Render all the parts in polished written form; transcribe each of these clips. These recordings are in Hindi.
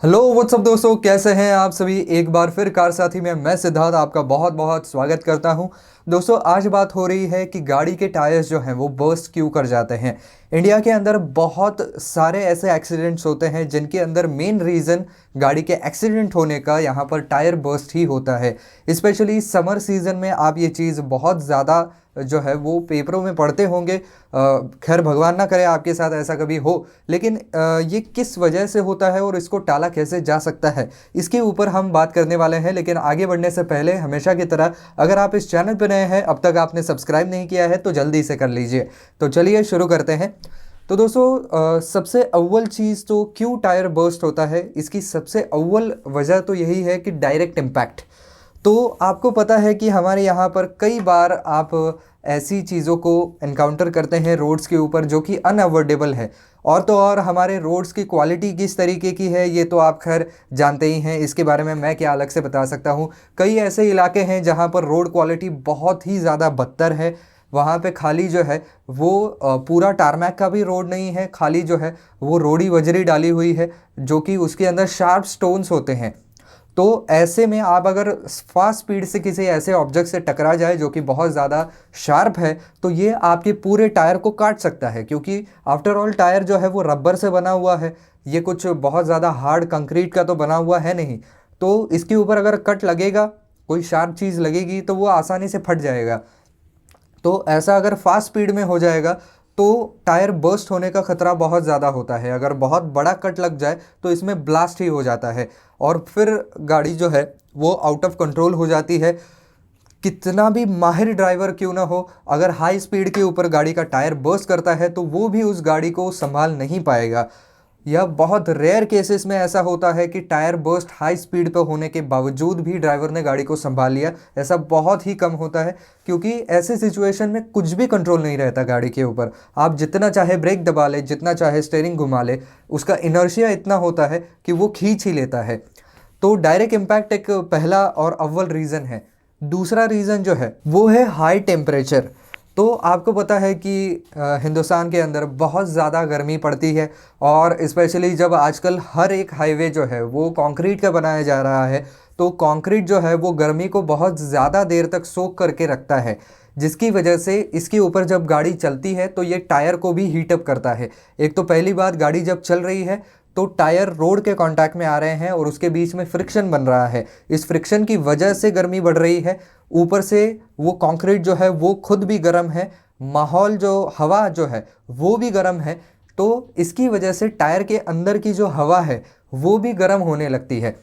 हेलो व्हाट्सअप दोस्तों, कैसे हैं आप सभी। एक बार फिर कार साथी में मैं सिद्धार्थ आपका बहुत बहुत स्वागत करता हूं। दोस्तों, आज बात हो रही है कि गाड़ी के टायर्स जो हैं वो बर्स्ट क्यों कर जाते हैं। इंडिया के अंदर बहुत सारे ऐसे एक्सीडेंट्स होते हैं जिनके अंदर मेन रीज़न गाड़ी के एक्सीडेंट होने का यहाँ पर टायर बर्स्ट ही होता है। स्पेशली समर सीज़न में आप ये चीज़ बहुत ज़्यादा जो है वो पेपरों में पढ़ते होंगे। खैर भगवान ना करे आपके साथ ऐसा कभी हो, लेकिन ये किस वजह से होता है और इसको टाला कैसे जा सकता है, इसके ऊपर हम बात करने वाले हैं। लेकिन आगे बढ़ने से पहले हमेशा की तरह अगर आप इस चैनल पर नए हैं, अब तक आपने सब्सक्राइब नहीं किया है तो जल्दी से कर लीजिए। तो चलिए शुरू करते हैं। तो दोस्तों, सबसे अव्वल चीज़ तो क्यों टायर बर्स्ट होता है, इसकी सबसे अव्वल वजह तो यही है कि डायरेक्ट इम्पैक्ट। तो आपको पता है कि हमारे यहाँ पर कई बार आप ऐसी चीज़ों को एनकाउंटर करते हैं रोड्स के ऊपर जो कि अनअवॉइडेबल है। और तो और हमारे रोड्स की क्वालिटी किस तरीके की है ये तो आप खैर जानते ही हैं, इसके बारे में मैं क्या अलग से बता सकता हूँ। कई ऐसे इलाके हैं जहाँ पर रोड क्वालिटी बहुत ही ज़्यादा बदतर है। वहाँ पे खाली जो है वो पूरा टारमैक का भी रोड नहीं है, खाली जो है वो रोड़ी बजरी डाली हुई है जो कि उसके अंदर शार्प स्टोन्स होते हैं। तो ऐसे में आप अगर फास्ट स्पीड से किसी ऐसे ऑब्जेक्ट से टकरा जाए जो कि बहुत ज़्यादा शार्प है तो ये आपके पूरे टायर को काट सकता है, क्योंकि आफ्टर ऑल टायर जो है वो रबर से बना हुआ है। ये कुछ बहुत ज़्यादा हार्ड कंक्रीट का तो बना हुआ है नहीं। तो इसके ऊपर अगर कट लगेगा, कोई शार्प चीज़ लगेगी तो वो आसानी से फट जाएगा। तो ऐसा अगर फास्ट स्पीड में हो जाएगा तो टायर बर्स्ट होने का खतरा बहुत ज़्यादा होता है। अगर बहुत बड़ा कट लग जाए तो इसमें ब्लास्ट ही हो जाता है और फिर गाड़ी जो है वो आउट ऑफ कंट्रोल हो जाती है। कितना भी माहिर ड्राइवर क्यों ना हो, अगर हाई स्पीड के ऊपर गाड़ी का टायर बर्स्ट करता है तो वो भी उस गाड़ी को संभाल नहीं पाएगा। यह बहुत रेयर केसेस में ऐसा होता है कि टायर बर्स्ट हाई स्पीड पर होने के बावजूद भी ड्राइवर ने गाड़ी को संभाल लिया। ऐसा बहुत ही कम होता है, क्योंकि ऐसे सिचुएशन में कुछ भी कंट्रोल नहीं रहता गाड़ी के ऊपर। आप जितना चाहे ब्रेक दबा ले, जितना चाहे स्टीयरिंग घुमा ले, उसका इनर्शिया इतना होता है कि वो खींच ही लेता है। तो डायरेक्ट इम्पैक्ट एक पहला और अव्वल रीज़न है। दूसरा रीज़न जो है वो है हाई टेम्परेचर। तो आपको पता है कि हिंदुस्तान के अंदर बहुत ज़्यादा गर्मी पड़ती है, और स्पेशली जब आजकल हर एक हाईवे जो है वो कंक्रीट का बनाया जा रहा है, तो कंक्रीट जो है वो गर्मी को बहुत ज़्यादा देर तक सोख करके रखता है, जिसकी वजह से इसके ऊपर जब गाड़ी चलती है तो ये टायर को भी हीटअप करता है। एक तो पहली बात, गाड़ी जब चल रही है तो टायर रोड के कांटेक्ट में आ रहे हैं और उसके बीच में फ्रिक्शन बन रहा है। इस फ्रिक्शन की वजह से गर्मी बढ़ रही है। ऊपर से वो कंक्रीट जो है वो खुद भी गर्म है, माहौल जो हवा जो है वो भी गर्म है। तो इसकी वजह से टायर के अंदर की जो हवा है वो भी गर्म होने लगती है।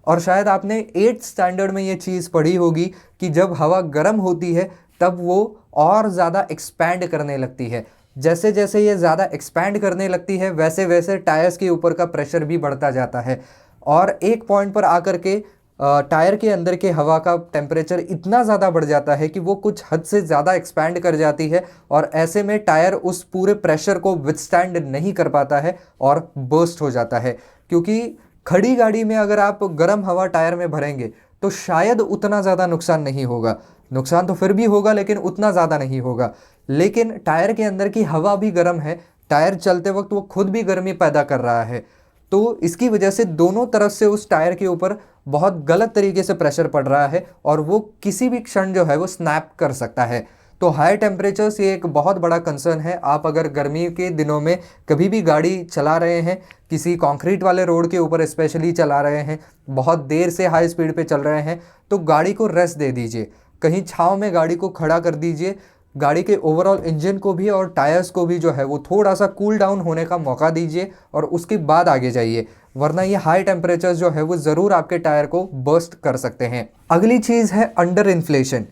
और शायद आपने 8th स्टैंडर्ड में ये चीज़ पढ़ी होगी कि जब हवा गर्म होती है तब वो और ज़्यादा एक्सपैंड करने लगती है। जैसे जैसे ये ज़्यादा एक्सपैंड करने लगती है वैसे वैसे टायर्स के ऊपर का प्रेशर भी बढ़ता जाता है, और एक पॉइंट पर आकर के टायर के अंदर के हवा का टेम्परेचर इतना ज़्यादा बढ़ जाता है कि वो कुछ हद से ज़्यादा एक्सपैंड कर जाती है, और ऐसे में टायर उस पूरे प्रेशर को विथस्टैंड नहीं कर पाता है और बर्स्ट हो जाता है। क्योंकि खड़ी गाड़ी में अगर आप गर्म हवा टायर में भरेंगे तो शायद उतना ज़्यादा नुकसान नहीं होगा। नुकसान तो फिर भी होगा लेकिन उतना ज़्यादा नहीं होगा। लेकिन टायर के अंदर की हवा भी गर्म है, टायर चलते वक्त वो खुद भी गर्मी पैदा कर रहा है। तो इसकी वजह से दोनों तरफ से उस टायर के ऊपर बहुत गलत तरीके से प्रेशर पड़ रहा है और वो किसी भी क्षण जो है वो स्नैप कर सकता है। तो हाई टेम्परेचर्स ये एक बहुत बड़ा कंसर्न है। आप अगर गर्मी के दिनों में कभी भी गाड़ी चला रहे हैं, किसी कंक्रीट वाले रोड के ऊपर स्पेशली चला रहे हैं, बहुत देर से हाई स्पीड पे चल रहे हैं, तो गाड़ी को रेस्ट दे दीजिए। कहीं छाँव में गाड़ी को खड़ा कर दीजिए। गाड़ी के ओवरऑल इंजन को भी और टायर्स को भी जो है वो थोड़ा सा कूल डाउन होने का मौका दीजिए और उसके बाद आगे जाइए, वरना ये हाई टेम्परेचर जो है वो ज़रूर आपके टायर को बर्स्ट कर सकते हैं। अगली चीज़ है अंडर इन्फ्लेशन।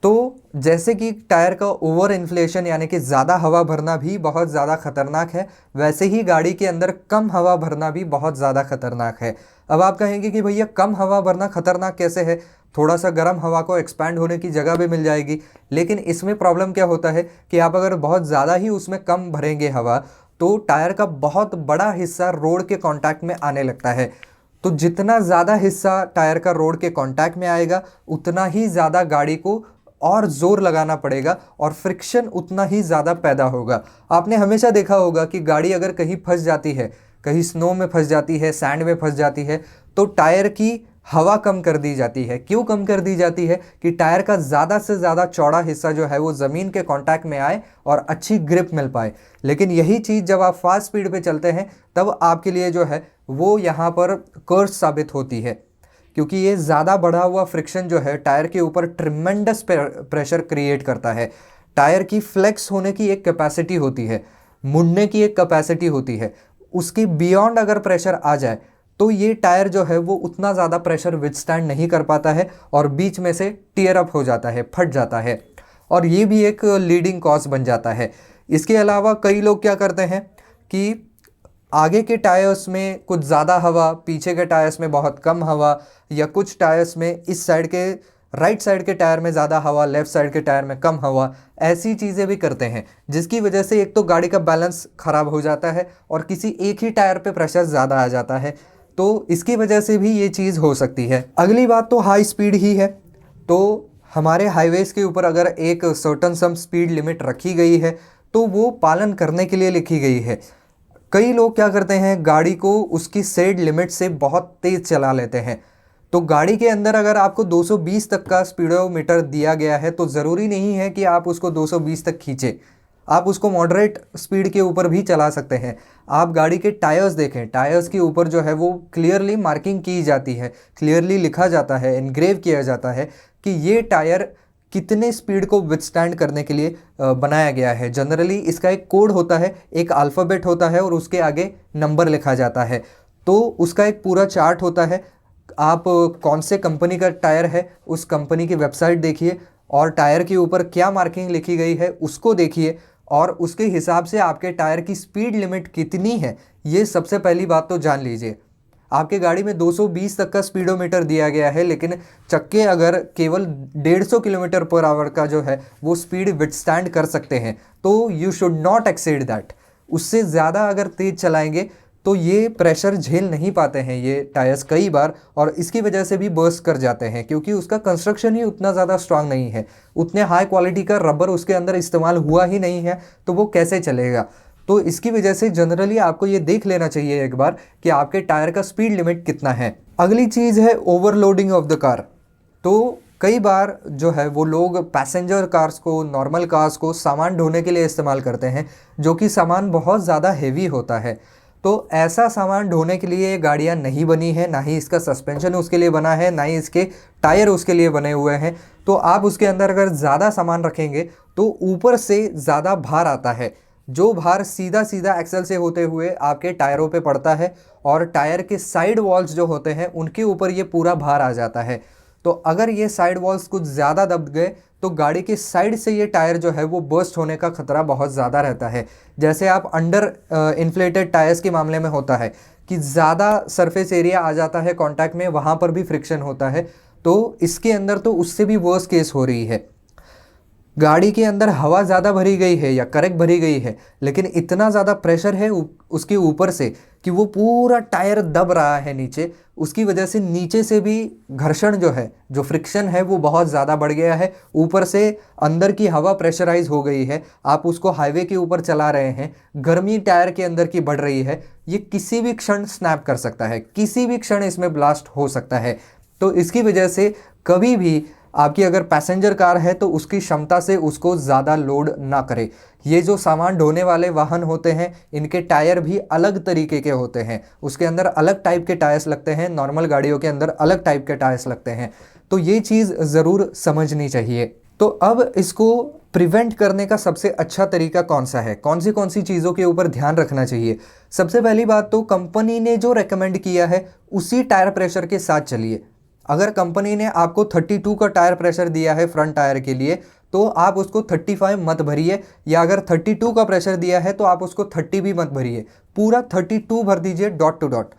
तो जैसे कि टायर का ओवर इन्फ्लेशन यानी कि ज़्यादा हवा भरना भी बहुत ज़्यादा खतरनाक है, वैसे ही गाड़ी के अंदर कम हवा भरना भी बहुत ज़्यादा खतरनाक है। अब आप कहेंगे कि भैया कम हवा भरना खतरनाक कैसे है, थोड़ा सा गर्म हवा को एक्सपैंड होने की जगह भी मिल जाएगी। लेकिन इसमें प्रॉब्लम क्या होता है कि आप अगर बहुत ज़्यादा ही उसमें कम भरेंगे हवा तो टायर का बहुत बड़ा हिस्सा रोड के कांटेक्ट में आने लगता है। तो जितना ज़्यादा हिस्सा टायर का रोड के कांटेक्ट में आएगा उतना ही ज़्यादा गाड़ी को और ज़ोर लगाना पड़ेगा और फ्रिक्शन उतना ही ज़्यादा पैदा होगा। आपने हमेशा देखा होगा कि गाड़ी अगर कहीं फंस जाती है कहीं स्नो में फंस जाती है, सैंड में फंस जाती है, तो टायर की हवा कम कर दी जाती है। क्यों कम कर दी जाती है? कि टायर का ज़्यादा से ज़्यादा चौड़ा हिस्सा जो है वो ज़मीन के कांटेक्ट में आए और अच्छी ग्रिप मिल पाए। लेकिन यही चीज़ जब आप फास्ट स्पीड पे चलते हैं तब आपके लिए जो है वो यहाँ पर कर्स साबित होती है, क्योंकि ये ज़्यादा बढ़ा हुआ फ्रिक्शन जो है टायर के ऊपर ट्रिमेंडस प्रेशर क्रिएट करता है। टायर की फ्लेक्स होने की एक कैपेसिटी होती है, मुड़ने की एक कैपेसिटी होती है, उसके बियॉन्ड अगर प्रेशर आ जाए तो ये टायर जो है वो उतना ज़्यादा प्रेशर विथस्टैंड नहीं कर पाता है और बीच में से टीयर अप हो जाता है, फट जाता है, और ये भी एक लीडिंग कॉज बन जाता है। इसके अलावा कई लोग क्या करते हैं कि आगे के टायर्स में कुछ ज़्यादा हवा, पीछे के टायर्स में बहुत कम हवा, या कुछ टायर्स में इस साइड के राइट साइड के टायर में ज़्यादा हवा, लेफ़्ट साइड के टायर में कम हवा, ऐसी चीज़ें भी करते हैं, जिसकी वजह से एक तो गाड़ी का बैलेंस ख़राब हो जाता है और किसी एक ही टायर पे प्रेशर ज़्यादा आ जाता है। तो इसकी वजह से भी ये चीज़ हो सकती है। अगली बात तो हाई स्पीड ही है। तो हमारे हाईवेज़ के ऊपर अगर एक सर्टन सम स्पीड लिमिट रखी गई है तो वो पालन करने के लिए लिखी गई है। कई लोग क्या करते हैं, गाड़ी को उसकी सेड लिमिट से बहुत तेज़ चला लेते हैं। तो गाड़ी के अंदर अगर आपको 220 तक का स्पीडोमीटर दिया गया है तो ज़रूरी नहीं है कि आप उसको 220 तक खींचें, आप उसको मॉडरेट स्पीड के ऊपर भी चला सकते हैं। आप गाड़ी के टायर्स देखें, टायर्स के ऊपर जो है वो क्लियरली मार्किंग की जाती है, क्लियरली लिखा जाता है, एनग्रेव किया जाता है कि ये टायर कितने स्पीड को विथस्टैंड करने के लिए बनाया गया है। जनरली इसका एक कोड होता है, एक अल्फ़ाबेट होता है और उसके आगे नंबर लिखा जाता है। तो उसका एक पूरा चार्ट होता है। आप कौन से कंपनी का टायर है उस कंपनी की वेबसाइट देखिए और टायर के ऊपर क्या मार्किंग लिखी गई है उसको देखिए, और उसके हिसाब से आपके टायर की स्पीड लिमिट कितनी है ये सबसे पहली बात तो जान लीजिए। आपके गाड़ी में 220 तक का स्पीडोमीटर दिया गया है, लेकिन चक्के अगर केवल 150 किलोमीटर पर आवर का जो है वो स्पीड विथस्टैंड कर सकते हैं, तो you should not exceed that. उससे ज़्यादा अगर तेज़ चलाएंगे तो ये प्रेशर झेल नहीं पाते हैं ये टायर्स कई बार, और इसकी वजह से भी बर्स्ट कर जाते हैं, क्योंकि उसका कंस्ट्रक्शन ही उतना ज़्यादा स्ट्रांग नहीं है, उतने हाई क्वालिटी का रबर उसके अंदर इस्तेमाल हुआ ही नहीं है, तो वो कैसे चलेगा। तो इसकी वजह से जनरली आपको ये देख लेना चाहिए एक बार कि आपके टायर का स्पीड लिमिट कितना है। अगली चीज़ है ओवरलोडिंग ऑफ द कार। तो कई बार जो है वो लोग पैसेंजर कार्स को, नॉर्मल कार्स को सामान ढोने के लिए इस्तेमाल करते हैं, जो कि सामान बहुत ज़्यादा हेवी होता है। तो ऐसा सामान ढोने के लिए ये गाड़ियाँ नहीं बनी है, ना ही इसका सस्पेंशन उसके लिए बना है, ना ही इसके टायर उसके लिए बने हुए हैं। तो आप उसके अंदर अगर ज़्यादा सामान रखेंगे तो ऊपर से ज़्यादा भार आता है, जो भार सीधा सीधा एक्सल से होते हुए आपके टायरों पे पड़ता है, और टायर के साइड वॉल्स जो होते हैं उनके ऊपर ये पूरा भार आ जाता है। तो अगर ये साइड वॉल्स कुछ ज़्यादा दब गए तो गाड़ी के साइड से ये टायर जो है वो बर्स्ट होने का खतरा बहुत ज़्यादा रहता है। जैसे आप अंडर इन्फ्लेटेड टायर्स के मामले में होता है कि ज़्यादा सरफेस एरिया आ जाता है कांटेक्ट में, वहाँ पर भी फ्रिक्शन होता है। तो इसके अंदर तो उससे भी वर्स्ट केस हो रही है। गाड़ी के अंदर हवा ज़्यादा भरी गई है या करेक्ट भरी गई है, लेकिन इतना ज़्यादा प्रेशर है उसके ऊपर से कि वो पूरा टायर दब रहा है नीचे, उसकी वजह से नीचे से भी घर्षण जो है, जो फ्रिक्शन है वो बहुत ज़्यादा बढ़ गया है। ऊपर से अंदर की हवा प्रेशराइज हो गई है, आप उसको हाईवे के ऊपर चला रहे हैं, गर्मी टायर के अंदर की बढ़ रही है, ये किसी भी क्षण स्नैप कर सकता है, किसी भी क्षण इसमें ब्लास्ट हो सकता है। तो इसकी वजह से कभी भी आपकी अगर पैसेंजर कार है तो उसकी क्षमता से उसको ज़्यादा लोड ना करे। ये जो सामान ढोने वाले वाहन होते हैं इनके टायर भी अलग तरीके के होते हैं, उसके अंदर अलग टाइप के टायर्स लगते हैं, नॉर्मल गाड़ियों के अंदर अलग टाइप के टायर्स लगते हैं। तो ये चीज़ ज़रूर समझनी चाहिए। तो अब इसको प्रिवेंट करने का सबसे अच्छा तरीका कौन सा है, कौन सी चीज़ों के ऊपर ध्यान रखना चाहिए। सबसे पहली बात तो कंपनी ने जो रेकमेंड किया है उसी टायर प्रेशर के साथ चलिए। अगर कंपनी ने आपको 32 का टायर प्रेशर दिया है फ्रंट टायर के लिए तो आप उसको 35 मत भरिए, या अगर 32 का प्रेशर दिया है तो आप उसको 30 भी मत भरिए, पूरा 32 भर दीजिए डॉट टू डॉट।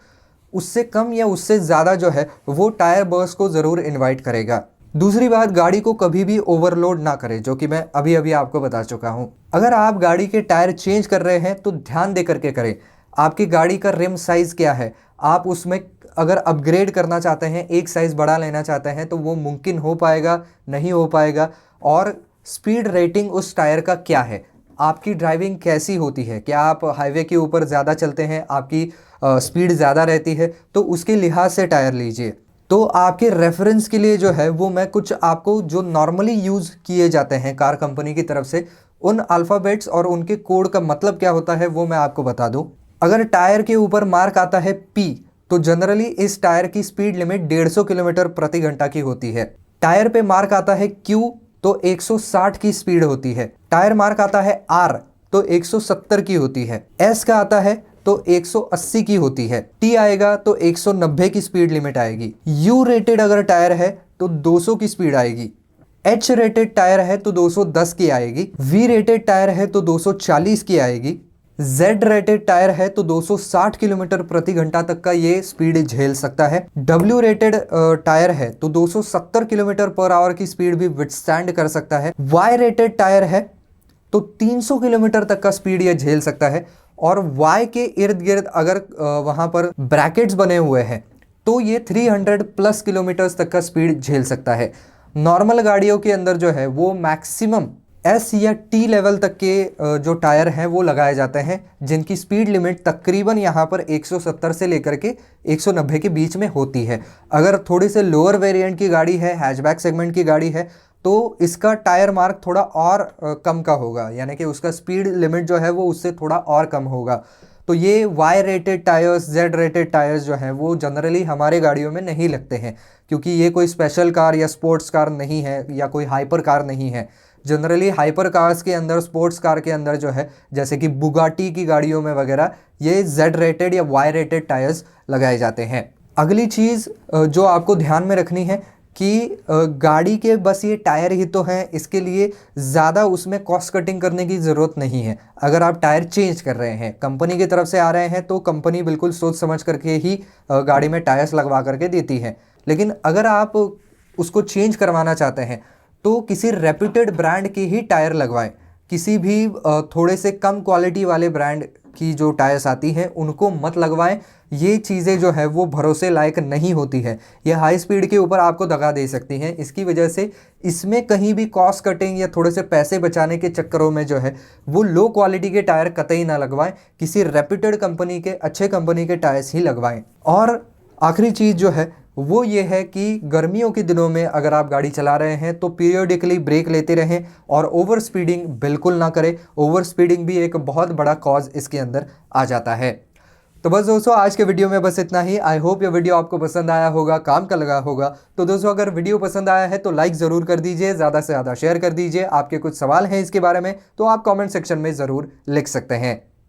उससे कम या उससे ज़्यादा जो है वो टायर बर्स्ट को ज़रूर इन्वाइट करेगा। दूसरी बात, गाड़ी को कभी भी ओवरलोड ना करें, जो कि मैं अभी अभी आपको बता चुका हूँ। अगर आप गाड़ी के टायर चेंज कर रहे हैं तो ध्यान दे करके करें। आपकी गाड़ी का रिम साइज़ क्या है, आप उसमें अगर अपग्रेड करना चाहते हैं, एक साइज़ बड़ा लेना चाहते हैं तो वो मुमकिन हो पाएगा, नहीं हो पाएगा, और स्पीड रेटिंग उस टायर का क्या है, आपकी ड्राइविंग कैसी होती है, क्या आप हाईवे के ऊपर ज़्यादा चलते हैं, आपकी स्पीड ज़्यादा रहती है, तो उसके लिहाज से टायर लीजिए। तो आपके रेफरेंस के लिए जो है वो मैं कुछ आपको जो नॉर्मली यूज़ किए जाते हैं कार कंपनी की तरफ से, उन अल्फ़ाबेट्स और उनके कोड का मतलब क्या होता है वो मैं आपको बता दूं। अगर टायर के ऊपर मार्क आता है P, तो जनरली इस टायर की स्पीड लिमिट 150 किलोमीटर प्रति घंटा की होती है। टायर पे मार्क आता है Q, तो 160 की स्पीड होती है। टायर मार्क आता है R, तो 170 की होती है। S का आता है तो 180 की होती है। T आएगा तो 190 की स्पीड लिमिट आएगी। U रेटेड अगर टायर है तो 200 की स्पीड आएगी। H रेटेड टायर है तो 210 की आएगी। V रेटेड टायर है तो 240 की आएगी। Z रेटेड टायर है तो 260 किलोमीटर प्रति घंटा तक का ये स्पीड झेल सकता है। W रेटेड टायर है तो 270 किलोमीटर पर आवर की स्पीड भी विथस्टैंड कर सकता है। Y रेटेड टायर है तो 300 किलोमीटर तक का स्पीड ये झेल सकता है। और Y के इर्द गिर्द अगर वहां पर ब्रैकेट्स बने हुए हैं तो ये 300 प्लस किलोमीटर्स तक का स्पीड झेल सकता है। नॉर्मल गाड़ियों के अंदर जो है वो मैक्सिमम S या T लेवल तक के जो टायर हैं वो लगाए जाते हैं, जिनकी स्पीड लिमिट तकरीबन यहाँ पर 170 से लेकर के 190 के बीच में होती है। अगर थोड़ी से लोअर वेरिएंट की गाड़ी है, हैचबैक सेगमेंट की गाड़ी है, तो इसका टायर मार्क थोड़ा और कम का होगा, यानी कि उसका स्पीड लिमिट जो है वो उससे थोड़ा और कम होगा। तो ये Y rated tyres, Z rated tyres जो हैं वो जनरली हमारे गाड़ियों में नहीं लगते हैं, क्योंकि ये कोई स्पेशल कार या स्पोर्ट्स कार नहीं है या कोई हाइपर कार नहीं है। जनरली हाइपर कार्स के अंदर, स्पोर्ट्स कार के अंदर जो है, जैसे कि बुगाटी की गाड़ियों में वगैरह, ये Z रेटेड या Y रेटेड टायर्स लगाए जाते हैं। अगली चीज़ जो आपको ध्यान में रखनी है कि गाड़ी के बस ये टायर ही तो हैं, इसके लिए ज़्यादा उसमें कॉस्ट कटिंग करने की ज़रूरत नहीं है। अगर आप टायर चेंज कर रहे हैं, कंपनी की तरफ से आ रहे हैं, तो कंपनी बिल्कुल सोच समझ करके ही गाड़ी में टायर्स लगवा करके देती है। लेकिन अगर आप उसको चेंज करवाना चाहते हैं तो किसी रेप्यूटेड ब्रांड के ही टायर लगवाएं। किसी भी थोड़े से कम क्वालिटी वाले ब्रांड की जो टायर्स आती हैं उनको मत लगवाएं। ये चीज़ें जो है वो भरोसे लायक नहीं होती है। ये हाई स्पीड के ऊपर आपको दगा दे सकती हैं। इसकी वजह से इसमें कहीं भी कॉस्ट कटिंग या थोड़े से पैसे बचाने के चक्करों में जो है वो लो क्वालिटी के टायर कतई ना लगवाएं। किसी रेप्यूटेड कंपनी के, अच्छे कंपनी के टायर्स ही लगवाएं। और आखिरी चीज़ जो है वो ये है कि गर्मियों के दिनों में अगर आप गाड़ी चला रहे हैं तो पीरियोडिकली ब्रेक लेते रहें और ओवर स्पीडिंग बिल्कुल ना करें। ओवर स्पीडिंग भी एक बहुत बड़ा कॉज इसके अंदर आ जाता है। तो बस दोस्तों, आज के वीडियो में बस इतना ही। आई होप ये वीडियो आपको पसंद आया होगा, काम का लगा होगा। तो दोस्तों, अगर वीडियो पसंद आया है तो लाइक ज़रूर कर दीजिए, ज़्यादा से ज़्यादा शेयर कर दीजिए। आपके कुछ सवाल हैं इसके बारे में तो आप कमेंट सेक्शन में ज़रूर लिख सकते हैं।